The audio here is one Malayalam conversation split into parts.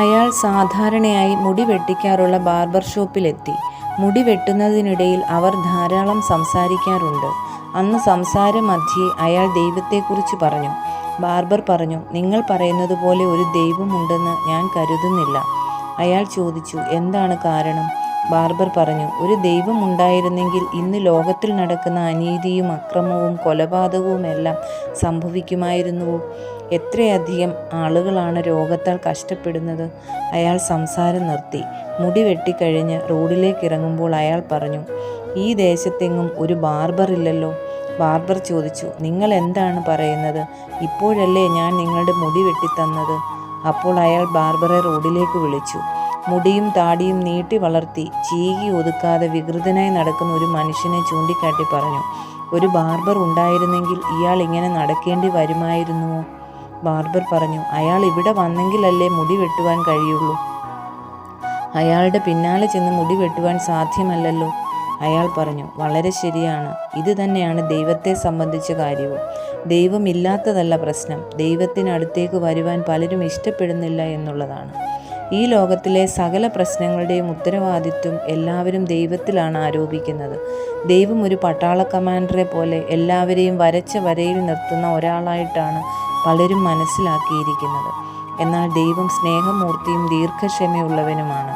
അയാൾ സാധാരണയായി മുടി വെട്ടിക്കാറുള്ള ബാർബർ ഷോപ്പിലെത്തി. മുടി വെട്ടുന്നതിനിടയിൽ അവർ ധാരാളം സംസാരിക്കാറുണ്ട്. അന്ന് സംസാരമധ്യേ അയാൾ ദൈവത്തെക്കുറിച്ച് പറഞ്ഞു. ബാർബർ പറഞ്ഞു, നിങ്ങൾ പറയുന്നത് പോലെ ഒരു ദൈവമുണ്ടെന്ന് ഞാൻ കരുതുന്നില്ല. അയാൾ ചോദിച്ചു, എന്താണ് കാരണം? ബാർബർ പറഞ്ഞു, ഒരു ദൈവം ഉണ്ടായിരുന്നെങ്കിൽ ഇന്ന് ലോകത്തിൽ നടക്കുന്ന അനീതിയും അക്രമവും കൊലപാതകവുമെല്ലാം സംഭവിക്കുമായിരുന്നുവോ? എത്രയധികം ആളുകളാണ് രോഗത്താൽ കഷ്ടപ്പെടുന്നത്. അയാൾ സംസാരം നിർത്തി. മുടി വെട്ടിക്കഴിഞ്ഞ് റോഡിലേക്ക് ഇറങ്ങുമ്പോൾ അയാൾ പറഞ്ഞു, ഈ ദേശത്തെങ്ങും ഒരു ബാർബർ ഇല്ലല്ലോ. ബാർബർ ചോദിച്ചു, നിങ്ങൾ എന്താണ് പറയുന്നത്? ഇപ്പോഴല്ലേ ഞാൻ നിങ്ങളുടെ മുടി വെട്ടിത്തന്നത്? അപ്പോൾ അയാൾ ബാർബറെ റോഡിലേക്ക് വിളിച്ചു. മുടിയും താടിയും നീട്ടി വളർത്തി ചീകി ഒതുക്കാതെ വികൃതനായി നടക്കുന്ന ഒരു മനുഷ്യനെ ചൂണ്ടിക്കാട്ടി പറഞ്ഞു, ഒരു ബാർബർ ഉണ്ടായിരുന്നെങ്കിൽ ഇയാൾ ഇങ്ങനെ നടക്കേണ്ടി വരുമായിരുന്നുവോ? ബാർബർ പറഞ്ഞു, അയാൾ ഇവിടെ വന്നെങ്കിലല്ലേ മുടി വെട്ടുവാൻ കഴിയുള്ളൂ. അയാളുടെ പിന്നാലെ ചെന്ന് മുടി വെട്ടുവാൻ സാധ്യമല്ലല്ലോ. അയാൾ പറഞ്ഞു, വളരെ ശരിയാണ്. ഇത് തന്നെയാണ് ദൈവത്തെ സംബന്ധിച്ച കാര്യവും. ദൈവമില്ലാത്തതല്ല പ്രശ്നം, ദൈവത്തിനടുത്തേക്ക് വരുവാൻ പലരും ഇഷ്ടപ്പെടുന്നില്ല എന്നുള്ളതാണ്. ഈ ലോകത്തിലെ സകല പ്രശ്നങ്ങളുടെയും ഉത്തരവാദിത്വം എല്ലാവരും ദൈവത്തിലാണ് ആരോപിക്കുന്നത്. ദൈവം ഒരു പട്ടാള കമാൻഡറെ പോലെ എല്ലാവരെയും വരച്ച വരയിൽ നിർത്തുന്ന ഒരാളായിട്ടാണ് പലരും മനസ്സിലാക്കിയിരിക്കുന്നത്. എന്നാൽ ദൈവം സ്നേഹമൂർത്തിയും ദീർഘക്ഷമയുള്ളവനുമാണ്.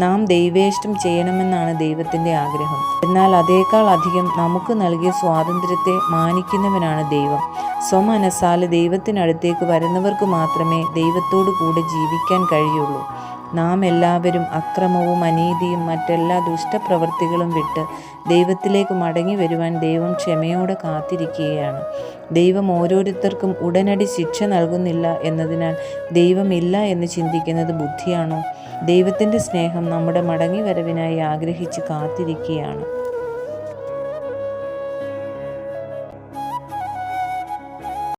നാം ദൈവേഷ്ടം ചെയ്യണമെന്നാണ് ദൈവത്തിൻ്റെ ആഗ്രഹം. എന്നാൽ അതേക്കാൾ അധികം നമുക്ക് നൽകിയ സ്വാതന്ത്ര്യത്തെ മാനിക്കുന്നവനാണ് ദൈവം. സ്വമനസാൽ ദൈവത്തിനടുത്തേക്ക് വരുന്നവർക്ക് മാത്രമേ ദൈവത്തോടു കൂടെ ജീവിക്കാൻ കഴിയുള്ളൂ. നാം എല്ലാവരും അക്രമവും അനീതിയും മറ്റെല്ലാ ദുഷ്ടപ്രവൃത്തികളും വിട്ട് ദൈവത്തിലേക്ക് മടങ്ങി വരുവാൻ ദൈവം ക്ഷമയോടെ കാത്തിരിക്കുകയാണ്. ദൈവം ഓരോരുത്തർക്കും ഉടനടി ശിക്ഷ നൽകുന്നില്ല എന്നതിനാൽ ദൈവമില്ല എന്ന് ചിന്തിക്കുന്നത് ബുദ്ധിയാണോ? ദൈവത്തിൻ്റെ സ്നേഹം നമ്മുടെ മടങ്ങി വരവിനായി ആഗ്രഹിച്ച് കാത്തിരിക്കുകയാണ്.